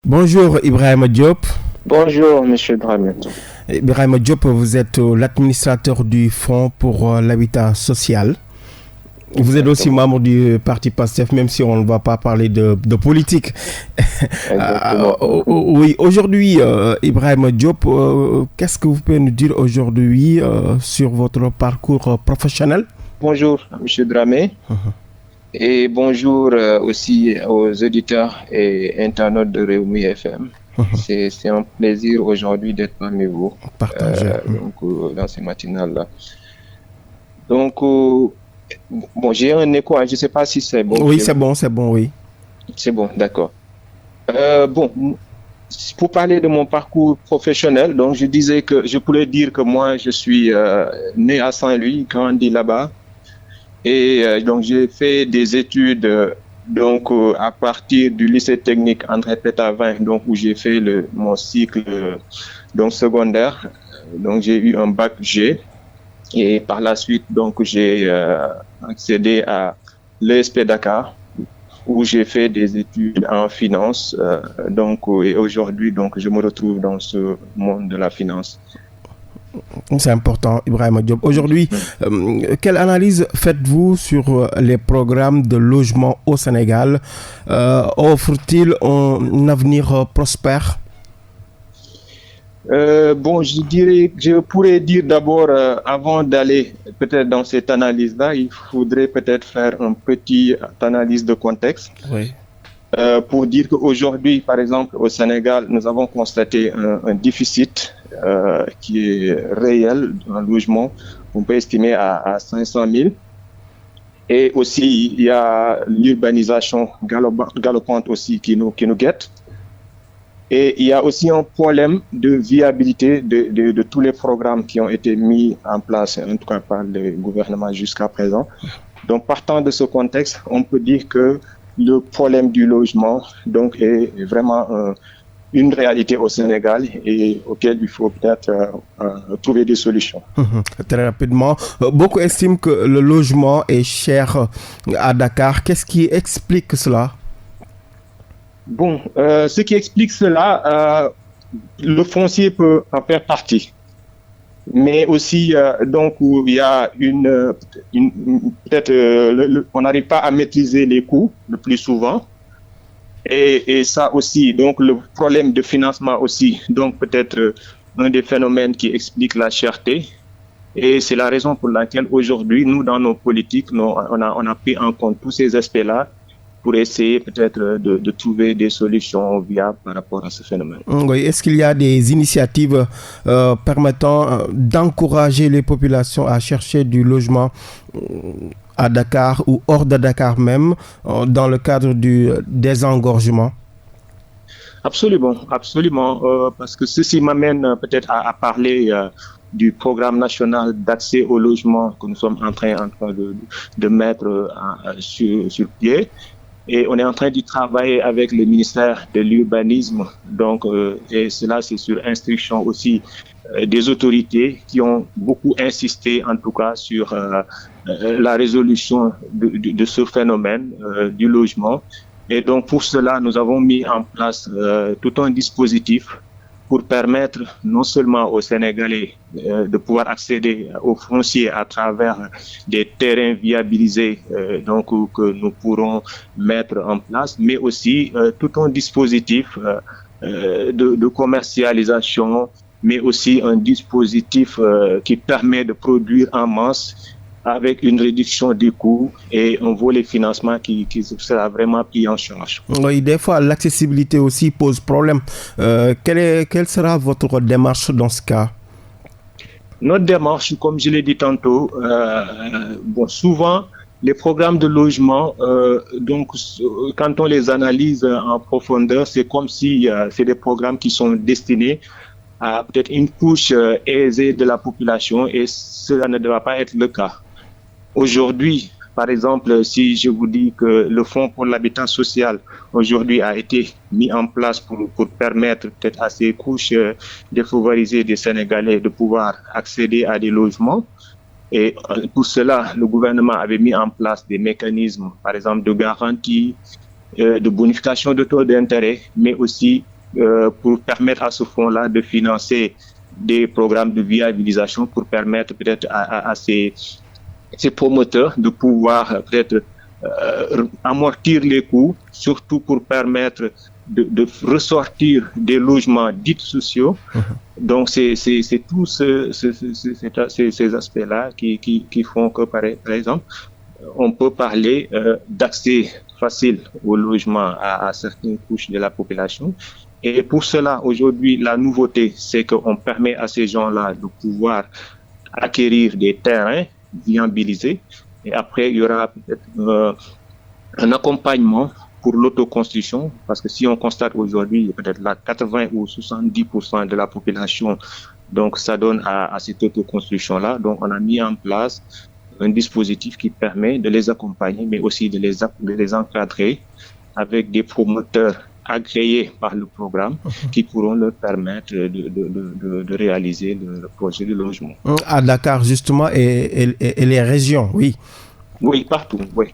Bonjour Ibrahima Diop. Bonjour Monsieur Dramé. Ibrahima Diop, vous êtes l'administrateur du Fonds pour l'habitat social. Vous êtes aussi membre du parti PASTEF, même si on ne va pas parler de politique. Oui, aujourd'hui, Ibrahima Diop, qu'est-ce que vous pouvez nous dire aujourd'hui sur votre parcours professionnel? Bonjour Monsieur Dramé. Et bonjour aussi aux auditeurs et internautes de Rewmi FM. C'est un plaisir aujourd'hui d'être parmi vous dans ces matinales-là. Donc, bon, j'ai un écho, je ne sais pas si c'est bon. Oui, c'est bon, oui. C'est bon, d'accord. Bon, pour parler de mon parcours professionnel, donc je disais que je pourrais dire que moi, je suis né à Saint-Louis, grandi là-bas. Et donc, j'ai fait des études à partir du lycée technique André Pétavin, donc où j'ai fait mon cycle secondaire. Donc, j'ai eu un bac G. Et par la suite, donc, j'ai accédé à l'ESP Dakar, où j'ai fait des études en finance. Et aujourd'hui, donc, je me retrouve dans ce monde de la finance. C'est important, Ibrahima Diop. Aujourd'hui, quelle analyse faites-vous sur les programmes de logement au Sénégal? Offrent-ils un avenir prospère? Je pourrais dire d'abord, avant d'aller peut-être dans cette analyse-là, il faudrait peut-être faire une petite analyse de contexte. Oui. Pour dire qu'aujourd'hui, par exemple, au Sénégal, nous avons constaté un déficit qui est réel en logement. On peut estimer à 500 000. Et aussi, il y a l'urbanisation galopante aussi qui nous guette. Et il y a aussi un problème de viabilité de tous les programmes qui ont été mis en place, en tout cas par le gouvernement jusqu'à présent. Donc, partant de ce contexte, on peut dire que le problème du logement donc, est vraiment une réalité au Sénégal et auquel il faut peut-être trouver des solutions. Très rapidement, beaucoup estiment que le logement est cher à Dakar. Qu'est-ce qui explique cela? Bon, ce qui explique cela, le foncier peut en faire partie. Mais aussi, il y a on n'arrive pas à maîtriser les coûts le plus souvent. Et ça aussi, donc le problème de financement aussi, donc peut-être un des phénomènes qui explique la cherté. Et c'est la raison pour laquelle aujourd'hui, nous, dans nos politiques, on a pris en compte tous ces aspects-là pour essayer peut-être de trouver des solutions viables par rapport à ce phénomène. Oui. Est-ce qu'il y a des initiatives permettant d'encourager les populations à chercher du logement à Dakar ou hors de Dakar même, dans le cadre du désengorgement? Absolument. Parce que ceci m'amène peut-être à parler du programme national d'accès au logement que nous sommes en train de mettre sur pied. Et on est en train d'y travailler avec le ministère de l'Urbanisme. Donc, et cela, c'est sur instruction aussi des autorités qui ont beaucoup insisté, en tout cas, sur la résolution de ce phénomène du logement. Et donc, pour cela, nous avons mis en place tout un dispositif pour permettre non seulement aux Sénégalais de pouvoir accéder aux fonciers à travers des terrains viabilisés que nous pourrons mettre en place, mais aussi tout un dispositif de commercialisation, mais aussi un dispositif qui permet de produire en masse avec une réduction des coûts et un volet financement qui sera vraiment pris en charge. Oui, des fois, l'accessibilité aussi pose problème. Quelle sera votre démarche dans ce cas? Notre démarche, comme je l'ai dit tantôt, souvent, les programmes de logement, quand on les analyse en profondeur, c'est comme si c'est des programmes qui sont destinés à peut-être une couche aisée de la population et cela ne devra pas être le cas. Aujourd'hui, par exemple, si je vous dis que le Fonds pour l'habitat social aujourd'hui a été mis en place pour permettre peut-être à ces couches défavorisées des Sénégalais de pouvoir accéder à des logements, et pour cela, le gouvernement avait mis en place des mécanismes, par exemple, de garantie, de bonification de taux d'intérêt, mais aussi pour permettre à ce fonds-là de financer des programmes de viabilisation pour permettre peut-être à ces promoteurs de pouvoir peut-être amortir les coûts, surtout pour permettre de ressortir des logements dits sociaux. Donc, c'est tous ces aspects-là qui font que, par exemple, on peut parler d'accès facile au logement à certaines couches de la population. Et pour cela, aujourd'hui, la nouveauté, c'est qu'on permet à ces gens-là de pouvoir acquérir des terrains viabilisés. Et après, il y aura peut-être un accompagnement pour l'autoconstruction, parce que si on constate aujourd'hui, peut-être là 80 ou 70% de la population, donc ça donne à cette autoconstruction-là. Donc, on a mis en place un dispositif qui permet de les accompagner, mais aussi de les encadrer avec des promoteurs agréés par le programme qui pourront leur permettre de réaliser le projet de logement. À Dakar, justement, et les régions, oui. Oui, partout, oui.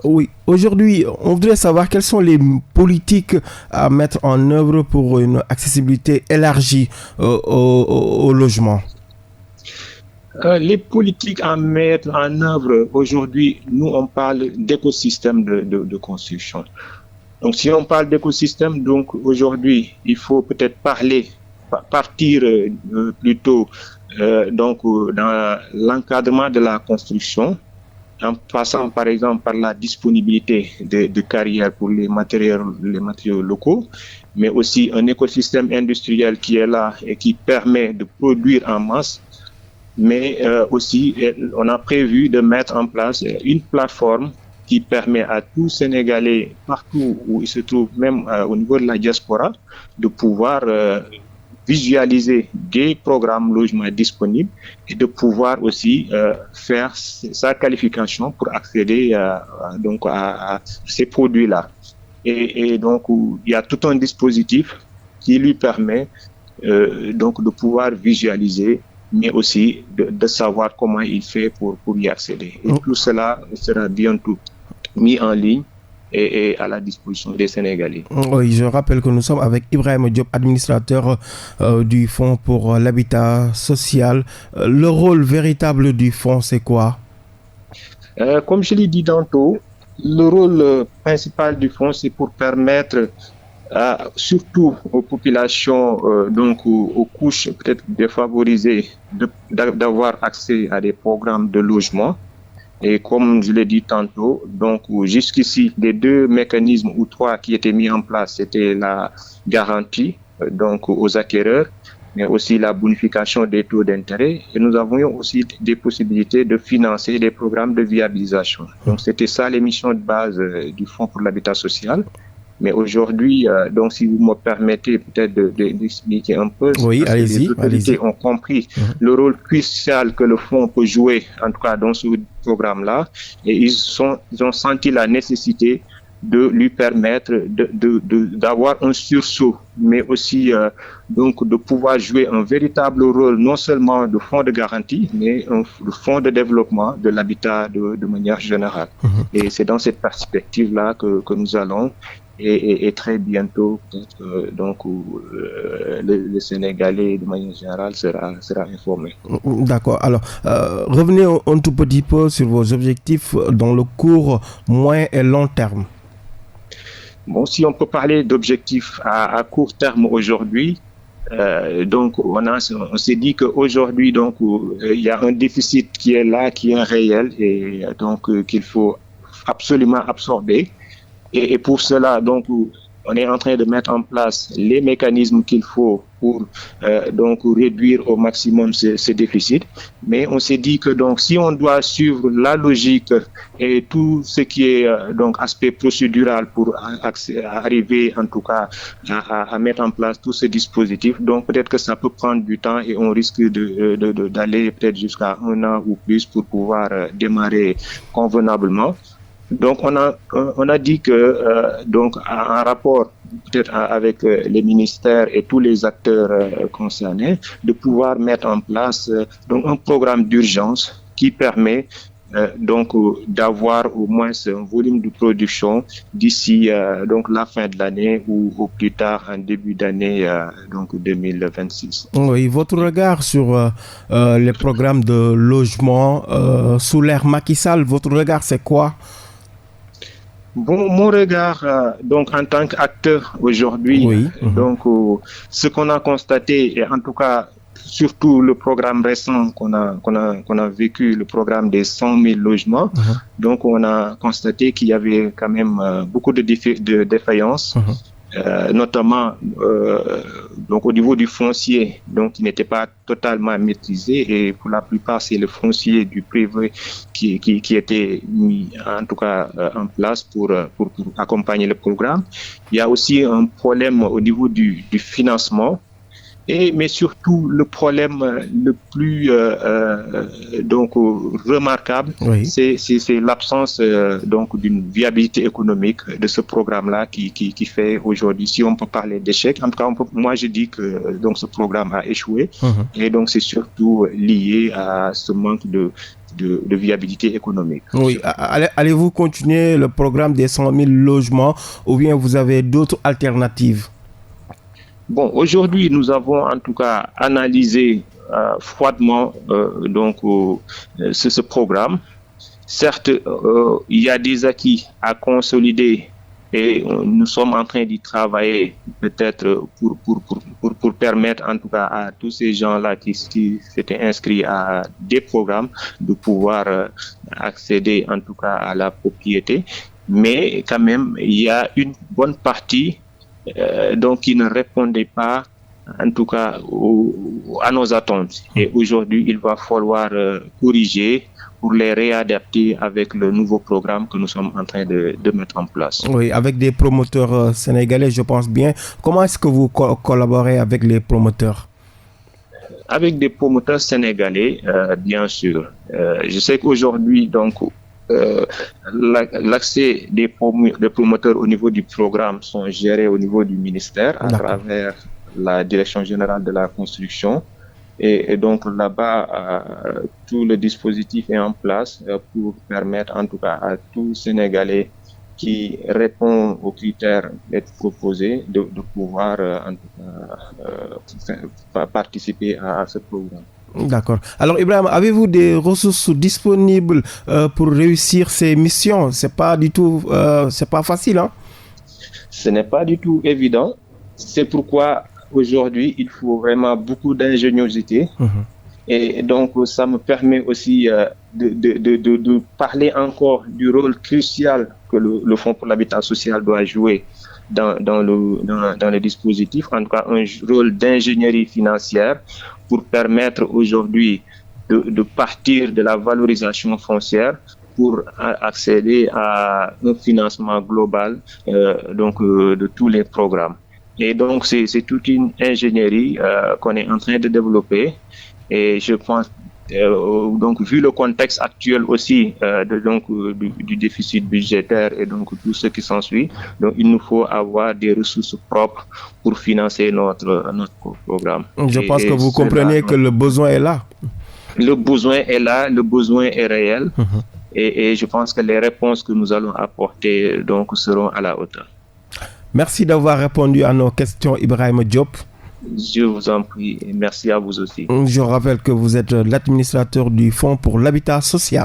Oui. Aujourd'hui, on voudrait savoir quelles sont les politiques à mettre en œuvre pour une accessibilité élargie au logement. Les politiques à mettre en œuvre aujourd'hui, nous on parle d'écosystème de construction. Donc si on parle d'écosystème, donc aujourd'hui il faut peut-être partir plutôt donc dans l'encadrement de la construction, en passant par exemple par la disponibilité de carrières pour les matériaux locaux, mais aussi un écosystème industriel qui est là et qui permet de produire en masse. Mais aussi, on a prévu de mettre en place une plateforme qui permet à tout Sénégalais, partout où il se trouve, même au niveau de la diaspora, de pouvoir visualiser des programmes logements disponibles et de pouvoir aussi faire sa qualification pour accéder donc à ces produits-là. Et donc, il y a tout un dispositif qui lui permet donc de pouvoir visualiser, mais aussi de savoir comment il fait pour y accéder. Et tout cela sera bientôt mis en ligne et à la disposition des Sénégalais. Oui, je rappelle que nous sommes avec Ibrahima Diop, administrateur du Fonds pour l'habitat social. Le rôle véritable du fonds, c'est quoi? Comme je l'ai dit tantôt, le rôle principal du fonds, c'est pour permettre surtout aux populations, donc aux couches peut-être défavorisées, d'avoir accès à des programmes de logement. Et comme je l'ai dit tantôt, donc jusqu'ici, les deux mécanismes ou trois qui étaient mis en place, c'était la garantie donc aux acquéreurs, mais aussi la bonification des taux d'intérêt. Et nous avions aussi des possibilités de financer des programmes de viabilisation. Donc c'était ça les missions de base du Fonds pour l'habitat social. Mais aujourd'hui, donc si vous me permettez peut-être d'expliquer un peu, oui, allez-y, les autorités ont compris le rôle crucial que le fonds peut jouer, en tout cas dans ce programme-là, et ils ont senti la nécessité de lui permettre d'avoir un sursaut, mais aussi donc de pouvoir jouer un véritable rôle, non seulement de fonds de garantie, mais de fonds de développement de l'habitat de manière générale. Et c'est dans cette perspective-là que nous allons. Et très bientôt, donc le Sénégalais de manière générale sera informé. D'accord. Alors, revenez un tout petit peu sur vos objectifs dans le court, moyen et long terme. Bon, si on peut parler d'objectifs à court terme aujourd'hui, donc on s'est dit qu'aujourd'hui donc il y a un déficit qui est là, qui est réel et donc qu'il faut absolument absorber. Et pour cela, donc, on est en train de mettre en place les mécanismes qu'il faut pour donc réduire au maximum ce déficit. Mais on s'est dit que donc, si on doit suivre la logique et tout ce qui est donc aspect procédural pour arriver en tout cas à mettre en place tout ce dispositif, donc peut-être que ça peut prendre du temps et on risque d'aller peut-être jusqu'à 1 an ou plus pour pouvoir démarrer convenablement. Donc on a dit que donc en rapport peut-être avec les ministères et tous les acteurs concernés, de pouvoir mettre en place donc un programme d'urgence qui permet donc d'avoir au moins un volume de production d'ici donc la fin de l'année ou au plus tard en début d'année donc 2026. Oui, votre regard sur les programmes de logement sous l'ère Macky Sall, votre regard c'est quoi? Bon, mon regard, donc en tant qu'acteur aujourd'hui, Oui. donc ce qu'on a constaté, et en tout cas surtout le programme récent qu'on a vécu, le programme des 100 000 logements, donc on a constaté qu'il y avait quand même beaucoup de défaillances. Notamment donc au niveau du foncier, donc qui n'était pas totalement maîtrisé, et pour la plupart c'est le foncier du privé qui était mis en tout cas en place pour accompagner le programme. Il y a aussi un problème au niveau du financement. Mais surtout le problème le plus donc remarquable, oui. c'est l'absence donc d'une viabilité économique de ce programme-là qui fait aujourd'hui, si on peut parler d'échec, en tout cas moi je dis que donc ce programme a échoué, et donc c'est surtout lié à ce manque de viabilité économique. Oui, allez-vous continuer le programme des 100 000 logements ou bien vous avez d'autres alternatives? Bon, aujourd'hui, nous avons en tout cas analysé froidement donc ce programme. Certes, il y a des acquis à consolider et nous sommes en train d'y travailler peut-être pour permettre en tout cas à tous ces gens-là qui s'étaient inscrits à des programmes de pouvoir accéder en tout cas à la propriété. Mais quand même, il y a une bonne partie donc qui ne répondait pas en tout cas à nos attentes. Et aujourd'hui, il va falloir corriger pour les réadapter avec le nouveau programme que nous sommes en train de mettre en place. Oui, avec des promoteurs sénégalais, je pense bien. Comment est-ce que vous collaborez avec les promoteurs? Avec des promoteurs sénégalais, bien sûr. Je sais qu'aujourd'hui, donc, l'accès des promoteurs au niveau du programme sont gérés au niveau du ministère à travers la Direction générale de la construction. Et donc là-bas, tout le dispositif est en place pour permettre en tout cas à tout Sénégalais qui répond aux critères d'être proposés de pouvoir en tout cas participer à ce programme. D'accord. Alors Ibrahim, avez-vous des ressources disponibles pour réussir ces missions? C'est pas du tout, c'est pas facile, hein? Ce n'est pas du tout évident. C'est pourquoi aujourd'hui il faut vraiment beaucoup d'ingéniosité. Et donc ça me permet aussi de parler encore du rôle crucial que le Fonds pour l'habitat social doit jouer dans le dispositif, en tout cas un rôle d'ingénierie financière pour permettre aujourd'hui de partir de la valorisation foncière pour accéder à un financement global donc de tous les programmes. Et donc c'est toute une ingénierie qu'on est en train de développer, et je pense donc vu le contexte actuel aussi du déficit budgétaire et donc tout ce qui s'ensuit, donc il nous faut avoir des ressources propres pour financer notre programme. Je pense que vous comprenez que le besoin est là. Le besoin est là, le besoin est réel, et je pense que les réponses que nous allons apporter donc seront à la hauteur. Merci d'avoir répondu à nos questions, Ibrahim Diop. Je vous en prie, et merci à vous aussi. Je rappelle que vous êtes l'administrateur du Fonds pour l'habitat social.